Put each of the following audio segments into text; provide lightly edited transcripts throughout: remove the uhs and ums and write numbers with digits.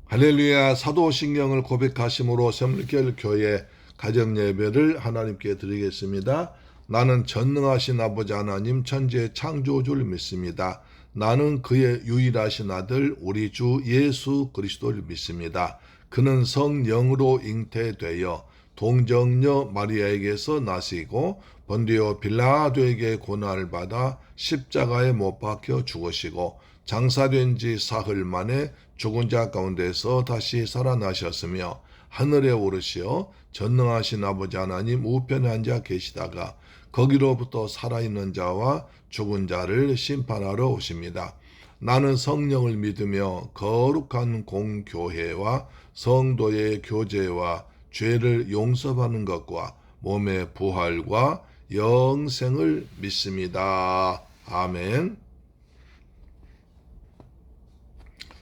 할렐루야. 사도신경을 고백하심으로 샘물결 교회 가정예배를 하나님께 드리겠습니다. 나는 전능하신 아버지 하나님 천지의 창조주를 믿습니다. 나는 그의 유일하신 아들 우리 주 예수 그리스도를 믿습니다. 그는 성령으로 잉태되어 동정녀 마리아에게서 나시고 본디오 빌라도에게 고난을 받아 십자가에 못 박혀 죽으시고 장사된 지 사흘 만에 죽은 자 가운데서 다시 살아나셨으며 하늘에 오르시어 전능하신 아버지 하나님 우편에 앉아 계시다가 거기로부터 살아있는 자와 죽은 자를 심판하러 오십니다. 나는 성령을 믿으며 거룩한 공교회와 성도의 교제와 죄를 용서받는 것과 몸의 부활과 영생을 믿습니다. 아멘.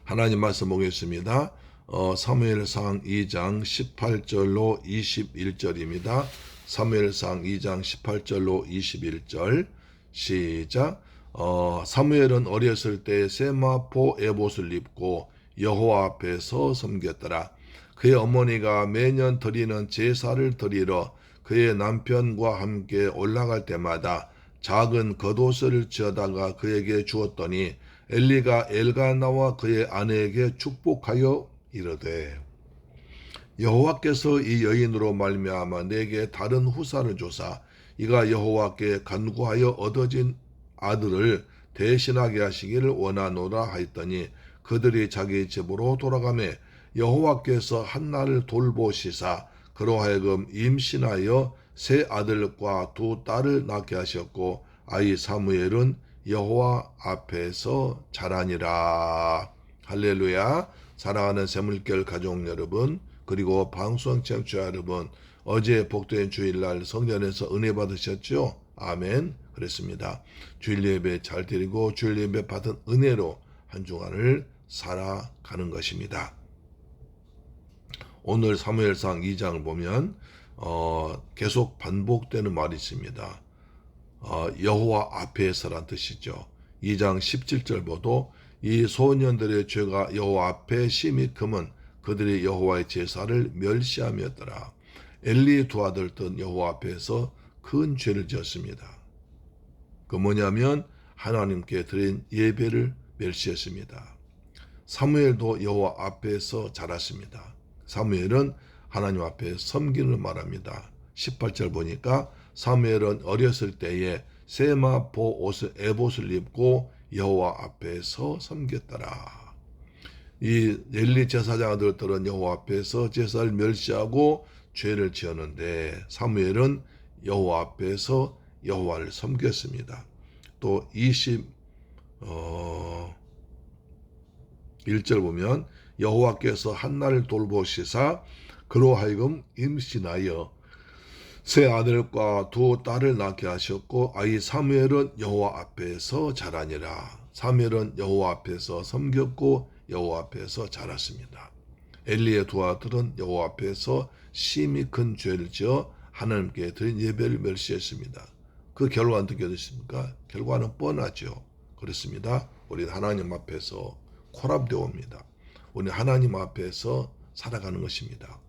하나님 말씀 보겠습니다. 사무엘상 2장 18절로 21절입니다. 사무엘상 2장 18절로 21절 시작. 사무엘은 어렸을 때 세마포 에봇을 입고 여호와 앞에서 섬겼더라. 그의 어머니가 매년 드리는 제사를 드리러 그의 남편과 함께 올라갈 때마다 작은 겉옷을 지어다가 그에게 주었더니 엘리가 엘가나와 그의 아내에게 축복하여 이르되 여호와께서 이 여인으로 말미암아 내게 다른 후사를 조사 이가 여호와께 간구하여 얻어진 아들을 대신하게 하시기를 원하노라 하였더니 그들이 자기 집으로 돌아가매 여호와께서 한나를 돌보시사 그로 하여금 임신하여 세 아들과 두 딸을 낳게 하셨고 아이 사무엘은 여호와 앞에서 자라니라. 할렐루야. 사랑하는 샘물결 가족 여러분, 그리고 방송 청취자 여러분, 어제 복된 주일날 성전에서 은혜 받으셨죠? 아멘. 그렇습니다. 주일 예배 잘 드리고 주일 예배 받은 은혜로 한 주간을 살아가는 것입니다. 오늘 사무엘상 2장을 보면 계속 반복되는 말이 있습니다. 여호와 앞에서란 뜻이죠. 2장 17절 보도 이 소년들의 죄가 여호와 앞에 심히 금은 그들이 여호와의 제사를 멸시함이었더라. 엘리 두 아들 뜬 여호와 앞에서 큰 죄를 지었습니다. 그 뭐냐면 하나님께 드린 예배를 멸시했습니다. 사무엘도 여호와 앞에서 자랐습니다. 사무엘은 하나님 앞에 섬기는 말합니다. 18절 보니까 사무엘은 어렸을 때에 세마포 에봇을 입고 여호와 앞에서 섬겼더라. 이 엘리 제사장 아들들은 여호와 앞에서 제사를 멸시하고 죄를 지었는데 사무엘은 여호와 앞에서 여호와를 섬겼습니다. 또 21절 보면 여호와께서 한나를 돌보시사 그로 하여금 임신하여 세 아들과 두 딸을 낳게 하셨고 아이 사무엘은 여호와 앞에서 자라니라. 사무엘은 여호와 앞에서 섬겼고 여호와 앞에서 자랐습니다. 엘리의 두 아들은 여호와 앞에서 심히 큰 죄를 지어 하나님께 드린 예배를 멸시했습니다. 그 결과는 어떻게 됐습니까? 결과는 뻔하죠. 그렇습니다. 우리는 하나님 앞에서 코랍되어 옵니다. 우리는 하나님 앞에서 살아가는 것입니다.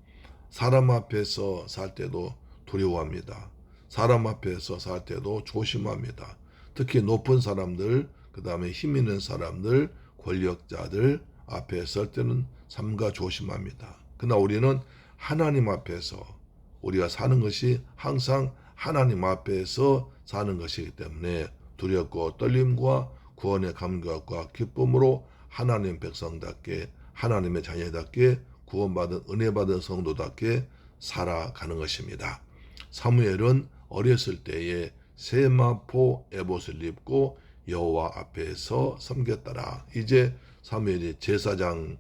사람 앞에서 살 때도 두려워합니다. 사람 앞에서 살 때도 조심합니다. 특히 높은 사람들, 그 다음에 힘 있는 사람들, 권력자들 앞에 설 때는 삼가 조심합니다. 그러나 우리는 하나님 앞에서 우리가 사는 것이 항상 하나님 앞에서 사는 것이기 때문에 두렵고 떨림과 구원의 감격과 기쁨으로 하나님 백성답게 하나님의 자녀답게 구원받은 은혜받은 성도답게 살아가는 것입니다. 사무엘은 어렸을 때에 세마포 에봇을 입고 여호와 앞에서 섬겼더라. 이제 사무엘이 제사장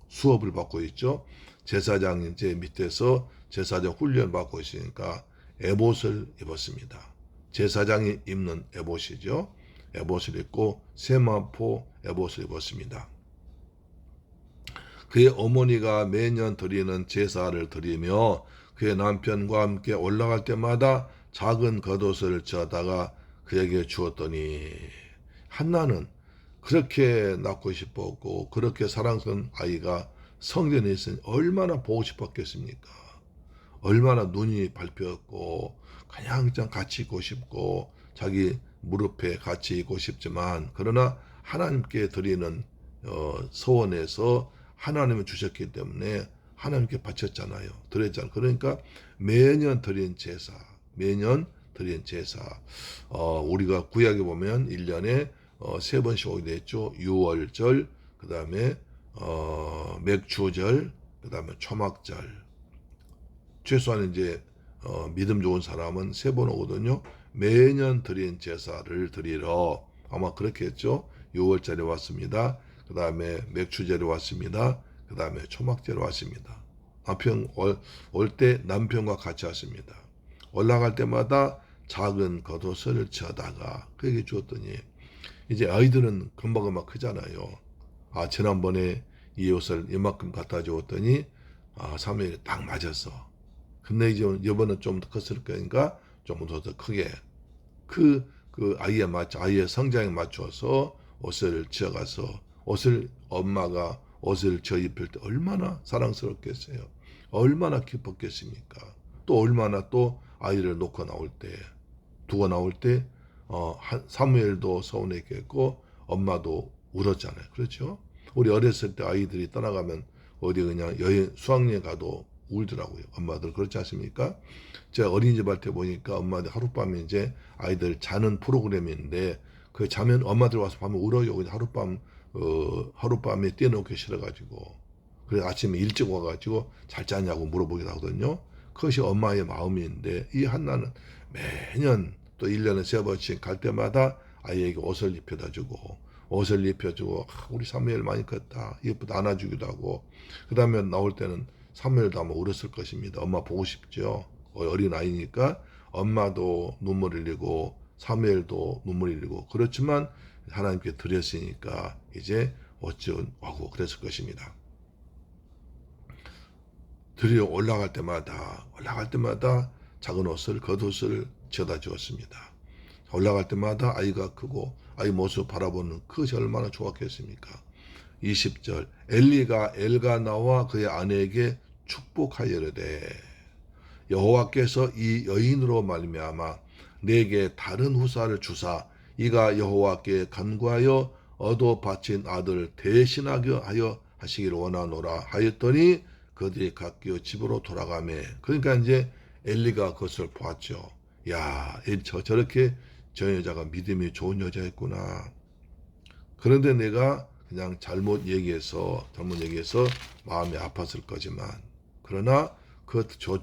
수업을 받고 있죠. 제사장 이제 밑에서 제사장 훈련 받고 있으니까 에봇을 입었습니다. 제사장이 입는 에봇이죠. 에봇을 입고 세마포 에봇을 입었습니다. 그의 어머니가 매년 드리는 제사를 드리며 그의 남편과 함께 올라갈 때마다 작은 겉옷을 지어다가 그에게 주었더니 한나는 그렇게 낳고 싶었고 그렇게 사랑스러운 아이가 성전에 있으니 얼마나 보고 싶었겠습니까? 얼마나 눈이 밟혔고 그냥 같이 있고 싶고 자기 무릎에 같이 있고 싶지만 그러나 하나님께 드리는 소원에서 하나님을 주셨기 때문에 하나님께 바쳤잖아요. 드렸잖아요. 그러니까 매년 드린 제사, 매년 드린 제사. 우리가 구약에 보면 1년에 세 번씩 오게 됐죠. 유월절, 그 다음에 맥주절, 그 다음에 초막절. 최소한 이제 믿음 좋은 사람은 세 번 오거든요. 매년 드린 제사를 드리러 아마 그렇게 했죠. 6월절에 왔습니다. 그 다음에 맥주절에 왔습니다. 그 다음에 초막절에 왔습니다. 남편 올 때 남편과 같이 왔습니다. 올라갈 때마다 작은 겉옷을 쳐다가 그에게 주었더니 이제 아이들은 금방 크잖아요. 지난번에 이 옷을 이만큼 갖다 주었더니 3일에 딱 맞았어. 근데 이제 이번은 좀 더 컸을 거니까 좀 더 크게 그 아이의 성장에 맞춰서 옷을 지어가서 엄마가 옷을 저 입힐 때 얼마나 사랑스럽겠어요. 얼마나 기뻤겠습니까. 또 얼마나 또 아이를 놓고 나올 때 두고 나올 때 사무엘도 서운했겠고 엄마도 울었잖아요. 그렇죠? 우리 어렸을 때 아이들이 떠나가면 어디 그냥 여행 수학여행 가도 울더라고요. 엄마들 그렇지 않습니까? 제가 어린이집 할 때 보니까 엄마들 하룻밤에 이제 아이들 자는 프로그램인데 그 자면 엄마들 와서 밤에 울어요. 그냥 하룻밤에 떼어놓기 싫어가지고 그래 아침에 일찍 와가지고 잘 자냐고 물어보기도 하거든요. 그것이 엄마의 마음인데 이 한나는 매년 또 1년에 세 번씩 갈 때마다 아이에게 옷을 입혀주고 우리 사무엘 많이 컸다 예쁘다 안아주기도 하고 그 다음에 나올 때는 사무엘도 아마 울었을 것입니다. 엄마 보고 싶죠. 어린 아이니까 엄마도 눈물 흘리고 사무엘도 눈물 흘리고 그렇지만 하나님께 드렸으니까 이제 어쩌고 그랬을 것입니다. 드디어 올라갈 때마다 작은 옷을 겉옷을 지어다 주었습니다. 올라갈 때마다 아이가 크고 아이 모습 바라보는 그것이 얼마나 좋았겠습니까? 20절 엘리가 엘가나와 그의 아내에게 축복하여르되 여호와께서 이 여인으로 말미암아 내게 다른 후사를 주사 이가 여호와께 간구하여 얻어 바친 아들을 대신하게 하여 하시기를 원하노라 하였더니 그들이 각기 집으로 돌아가매. 그러니까 이제 엘리가 그것을 보았죠. 야, 저렇게 저 여자가 믿음이 좋은 여자였구나. 그런데 내가 그냥 잘못 얘기해서 마음이 아팠을 거지만 그러나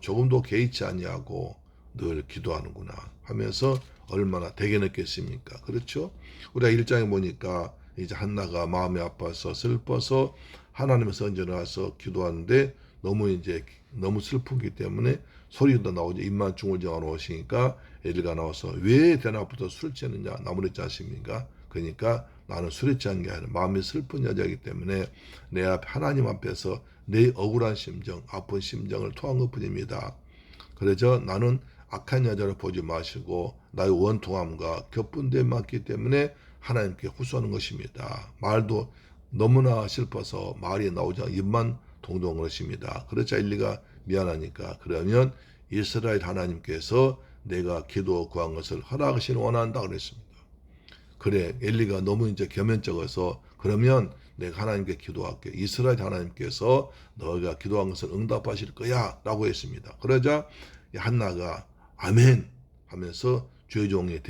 조금도 개의치 아니하고 늘 기도하는구나 하면서 얼마나 대견했겠습니까? 그렇죠? 우리가 1장에 보니까 이제 한나가 마음이 아파서 슬퍼서 하나님의 선전을 와서 기도하는데 너무 슬프기 때문에 소리도 나오지 입만 중얼정하러 오시니까 엘리가 나와서 왜 대낮부터 술 취했느냐 나무랬지 않습니까? 그러니까 나는 술에 취한 게 아니라 마음이 슬픈 여자이기 때문에 내 앞 하나님 앞에서 내 억울한 심정, 아픈 심정을 토한 것뿐입니다. 그래서 나는 악한 여자를 보지 마시고 나의 원통함과 격분됨이 많기 때문에 하나님께 호소하는 것입니다. 말도 너무나 슬퍼서 말이 나오지 않아 입만 동동 그러십니다. 그렇자 엘리가 미안하니까 그러면 이스라엘 하나님께서 내가 기도 구한 것을 허락하시는 원한다 그랬습니다. 그래 엘리가 너무 이제 겸연쩍어서 그러면 내가 하나님께 기도할게. 이스라엘 하나님께서 너가 기도한 것을 응답하실 거야 라고 했습니다. 그러자 한나가 아멘 하면서 주의 종이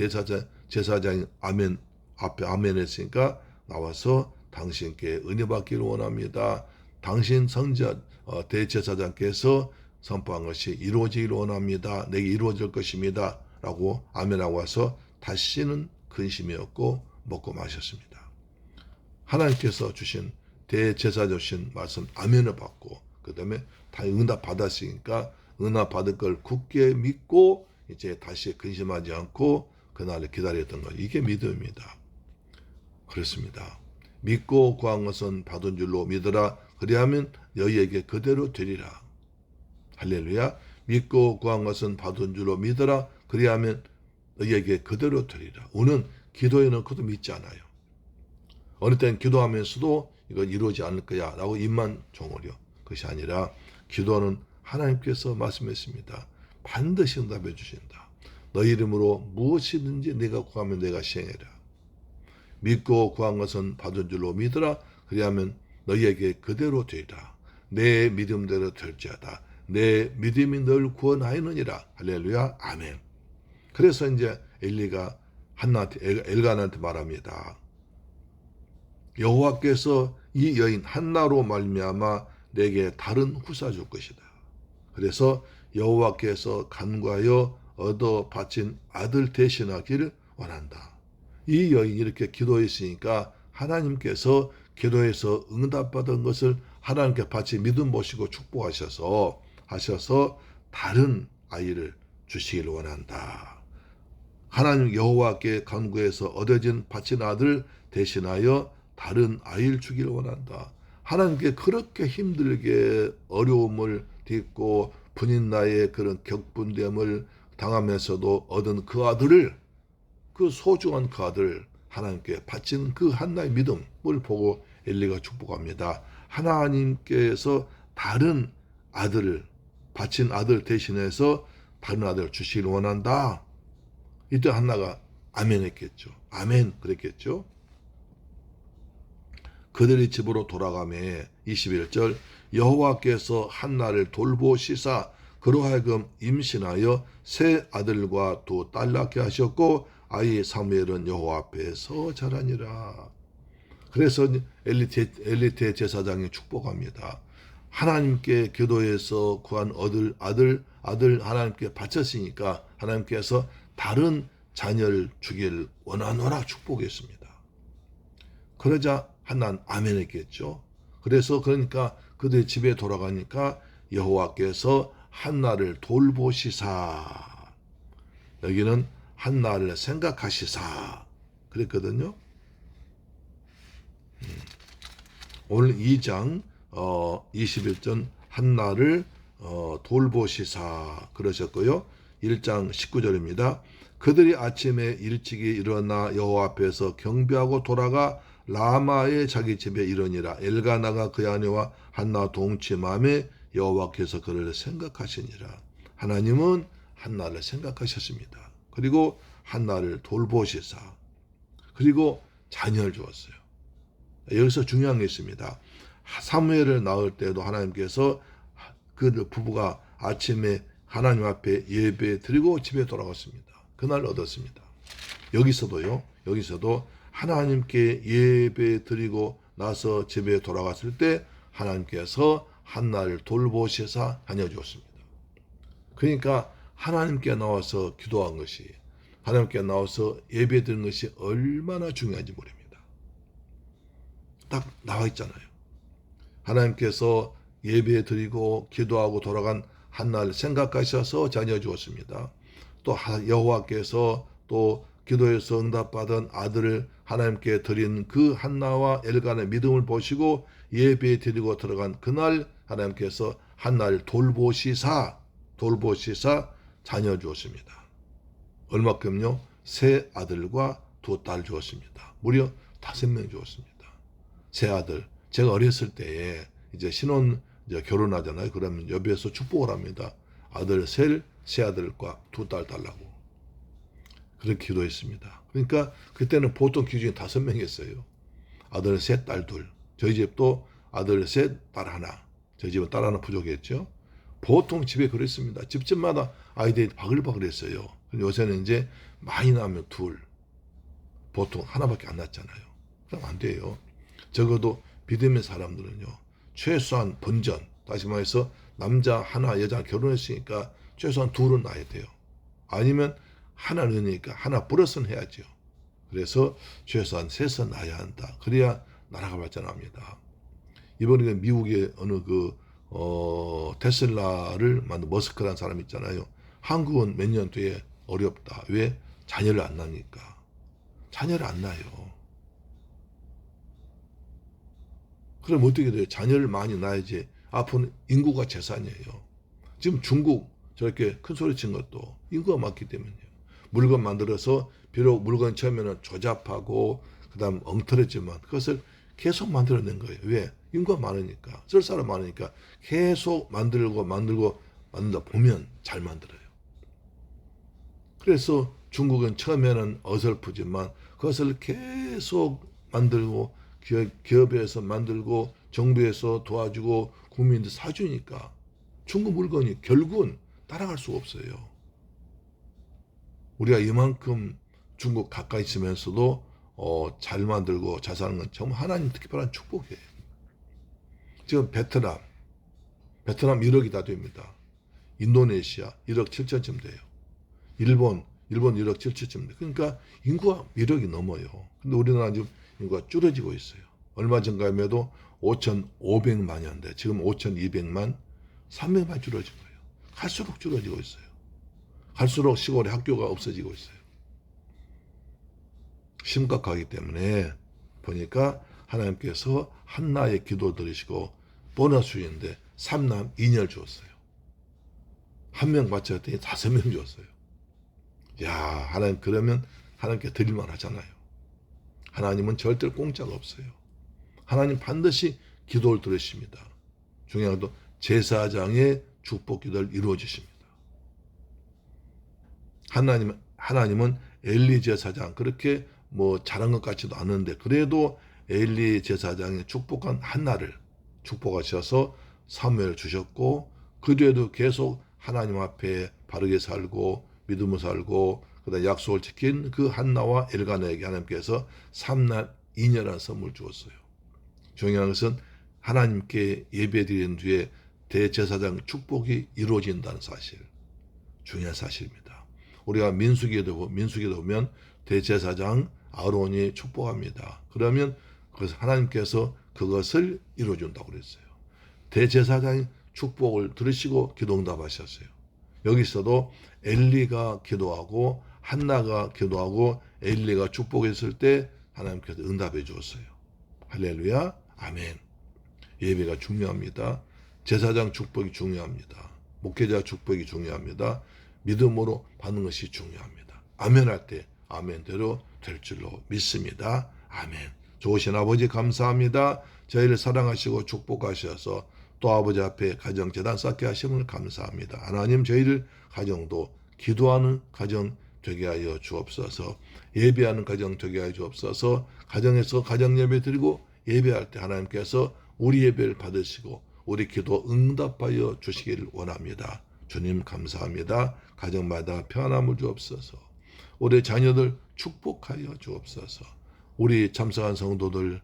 제사장이 아멘 앞에 아멘 했으니까 나와서 당신께 은혜 받기를 원합니다. 당신 대제사장께서 선포한 것이 이루어지기를 원합니다. 내게 이루어질 것입니다. 라고 아멘하고 와서 다시는 근심이 없고 먹고 마셨습니다. 하나님께서 주신 대제사 주신 말씀 아멘을 받고 그 다음에 다 응답 받았으니까 응답 받을 걸 굳게 믿고 이제 다시 근심하지 않고 그날을 기다렸던 것. 이게 믿음입니다. 그렇습니다. 믿고 구한 것은 받은 줄로 믿으라. 그리하면 너희에게 그대로 되리라. 할렐루야. 믿고 구한 것은 받은 줄로 믿으라. 그리하면 너희에게 그대로 되리라. 우리는 기도해 놓고도 믿지 않아요. 어느 때는 기도하면서도 이거 이루어지지 않을 거야 라고 입만 종으려. 그것이 아니라 기도는 하나님께서 말씀했습니다. 반드시 응답해 주신다. 너희 이름으로 무엇이든지 내가 구하면 내가 시행해라. 믿고 구한 것은 받은 줄로 믿으라. 그리하면 너희에게 그대로 되리라. 내 믿음대로 될지어다. 내 믿음이 널 구원하였느니라. 할렐루야. 아멘. 그래서 이제 엘리가 엘간한테 말합니다. 여호와께서 이 여인 한나로 말미암아 내게 다른 후사 줄 것이다. 그래서 여호와께서 간과하여 얻어 바친 아들 대신하기를 원한다. 이 여인이 이렇게 기도했으니까 하나님께서 기도해서 응답받은 것을 하나님께 바치 믿음 보시고 축복하셔서 다른 아이를 주시기를 원한다. 하나님 여호와께 간구해서 얻어진 바친 아들 대신하여 다른 아이를 주기를 원한다. 하나님께 그렇게 힘들게 어려움을 딛고 분인나의 그런 격분됨을 당하면서도 얻은 그 아들을, 그 소중한 그 아들을 하나님께 바친 그 한나의 믿음을 보고 엘리가 축복합니다. 하나님께서 다른 아들을 바친 아들 대신해서 다른 아들을 주시기를 원한다. 이때 한나가 아멘 했겠죠. 아멘 그랬겠죠. 그들의 집으로 돌아가매 21절 여호와께서 한나를 돌보시사 그로 하여금 임신하여 세 아들과 두 딸 낳게 하셨고 아이 사무엘은 여호와 앞에서 자라니라. 그래서 엘리테 제사장이 축복합니다. 하나님께 기도해서 구한 아들 하나님께 바쳤으니까 하나님께서 다른 자녀를 주기를 원하노라 축복했습니다. 그러자 한나는 아멘 했겠죠. 그러니까 그들 집에 돌아가니까 여호와께서 한나를 돌보시사, 여기는 한나를 생각하시사 그랬거든요. 오늘 2장 21절 한나를 돌보시사 그러셨고요. 1장 19절입니다. 그들이 아침에 일찍이 일어나 여호와 앞에서 경배하고 돌아가 라마의 자기 집에 이르니라. 엘가나가 그 아내와 한나 동침함에 여호와께서 그를 생각하시니라. 하나님은 한나를 생각하셨습니다. 그리고 한나를 돌보시사 그리고 자녀를 주었어요. 여기서 중요한 게 있습니다. 사무엘을 낳을 때도 하나님께서 그 부부가 아침에 하나님 앞에 예배 드리고 집에 돌아갔습니다. 그날 얻었습니다. 여기서도 하나님께 예배 드리고 나서 집에 돌아갔을 때 하나님께서 한나를 돌보셔서 다녀주었습니다. 그러니까 하나님께 나와서 기도한 것이, 하나님께 나와서 예배 드리는 것이 얼마나 중요한지 모릅니다. 딱 나와 있잖아요. 하나님께서 예배 드리고 기도하고 돌아간 한나를 생각하셔서 자녀 주었습니다. 또 여호와께서 또 기도해서 응답받은 아들을 하나님께 드린 그 한나와 엘간의 믿음을 보시고 예배 드리고 들어간 그날 하나님께서 한나를 돌보시사 자녀 주었습니다. 얼마큼요? 세 아들과 두 딸 주었습니다. 무려 5명 주었습니다. 세 아들. 제가 어렸을 때에 이제 결혼하잖아요. 그러면 옆에서 축복을 합니다. 아들 세 아들과 두 딸 달라고. 그렇게 기도했습니다. 그러니까 그때는 보통 기준이 5명이었어요. 아들 셋, 딸 둘. 저희 집도 아들 셋, 딸 하나. 저희 집은 딸 하나 부족했죠. 보통 집에 그랬습니다. 집집마다 아이들이 바글바글했어요. 요새는 이제 많이 나면 둘. 보통 하나밖에 안 낳잖아요. 그럼 안 돼요. 적어도 믿음의 사람들은요. 최소한 번전. 다시 말해서 남자 하나, 여자 결혼했으니까 최소한 둘은 낳아야 돼요. 아니면 하나 넣으니까 하나 플러스는 해야죠. 그래서 최소한 셋은 낳아야 한다. 그래야 나라가 발전합니다. 이번에 미국의 어느 테슬라를 만든 머스크라는 사람 있잖아요. 한국은 몇 년 뒤에 어렵다. 왜? 자녀를 안 낳으니까. 자녀를 안 낳아요. 그럼 어떻게 돼요? 자녀를 많이 낳아야지 앞으로 인구가 재산이에요. 지금 중국 저렇게 큰 소리 친 것도 인구가 많기 때문이에요. 물건 만들어서 비록 물건 처음에는 조잡하고 그 다음 엉터렸지만 그것을 계속 만들어낸 거예요. 왜? 인구가 많으니까, 쓸 사람 많으니까 계속 만들다 보면 잘 만들어요. 그래서 중국은 처음에는 어설프지만 그것을 계속 만들고 기업에서 만들고 정부에서 도와주고 국민들 사주니까 중국 물건이 결국은 따라갈 수가 없어요. 우리가 이만큼 중국 가까이 있으면서도 잘 만들고 잘 사는 건 정말 하나님 특별한 축복이에요. 지금 베트남 1억이 다 됩니다. 인도네시아 1억 7천쯤 돼요. 일본 1억 7천쯤 돼요. 그러니까 인구가 1억이 넘어요. 근데 우리나라 지금 인구가 줄어지고 있어요. 얼마 전까지만 해도 5,500만이었는데 지금 5,200만, 300만 줄어진 거예요. 갈수록 줄어지고 있어요. 갈수록 시골에 학교가 없어지고 있어요. 심각하기 때문에 보니까 하나님께서 한나의 기도 들으시고 보너스인데 3남 2녀를 주었어요. 한 명 받자 했더니 5명 주었어요. 야, 하나님 그러면 하나님께 드릴만 하잖아요. 하나님은 절대로 공짜가 없어요. 하나님 반드시 기도를 들으십니다. 중요한 것도 제사장의 축복 기도를 이루어 주십니다. 하나님은 엘리 제사장 그렇게 잘한 것 같지도 않은데 그래도 엘리 제사장의 축복한 한나를 축복하셔서 사무엘을 주셨고 그 뒤에도 계속 하나님 앞에 바르게 살고 믿음을 살고 그다음 약속을 지킨 그 한나와 엘가나에게 하나님께서 3남 2녀라는 선물을 주었어요. 중요한 것은 하나님께 예배드린 뒤에 대제사장 축복이 이루어진다는 사실, 중요한 사실입니다. 우리가 민수기에도 보면 대제사장 아론이 축복합니다. 그러면 하나님께서 그것을 이루어준다고 그랬어요. 대제사장의 축복을 들으시고 기도응답하셨어요. 여기서도 엘리가 기도하고 한나가 기도하고 엘리가 축복했을 때 하나님께서 응답해 주었어요. 할렐루야, 아멘. 예배가 중요합니다. 제사장 축복이 중요합니다. 목회자 축복이 중요합니다. 믿음으로 받는 것이 중요합니다. 아멘 할 때 아멘대로 될 줄로 믿습니다. 아멘. 좋으신 아버지 감사합니다. 저희를 사랑하시고 축복하셔서 또 아버지 앞에 가정재단 쌓게 하심을 감사합니다. 하나님 저희를 가정도 기도하는 가정 되게 하여 주옵소서. 예배하는 가정 되게 하여 주옵소서. 가정에서 가정 예배 드리고 예배할 때 하나님께서 우리 예배를 받으시고 우리 기도 응답하여 주시기를 원합니다. 주님 감사합니다. 가정마다 평안함을 주옵소서. 우리 자녀들 축복하여 주옵소서. 우리 참석한 성도들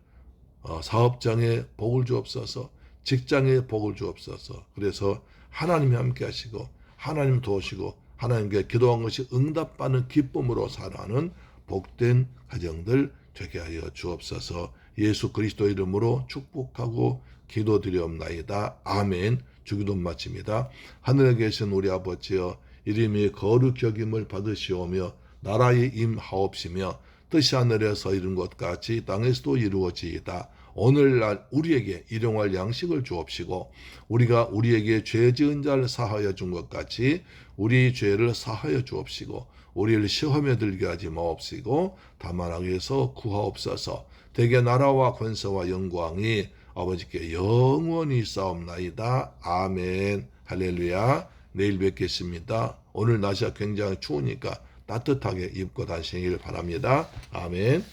사업장에 복을 주옵소서. 직장에 복을 주옵소서. 그래서 하나님이 함께 하시고 하나님 도우시고 하나님께 기도한 것이 응답받는 기쁨으로 살아가는 복된 가정들 되게 하여 주옵소서. 예수 그리스도 이름으로 축복하고 기도드리옵나이다. 아멘. 주기도 마칩니다. 하늘에 계신 우리 아버지여 이름이 거룩히 여김을 받으시오며 나라의 임하옵시며 뜻이 하늘에서 이룬 것 같이 땅에서도 이루어지이다. 오늘날 우리에게 일용할 양식을 주옵시고 우리가 우리에게 죄 지은 자를 사하여 준 것 같이 우리 죄를 사하여 주옵시고 우리를 시험에 들게 하지 마옵시고 다만 악에서 구하옵소서. 대개 나라와 권세와 영광이 아버지께 영원히 싸움나이다. 아멘. 할렐루야. 내일 뵙겠습니다. 오늘 날씨가 굉장히 추우니까 따뜻하게 입고 다니시길 바랍니다. 아멘.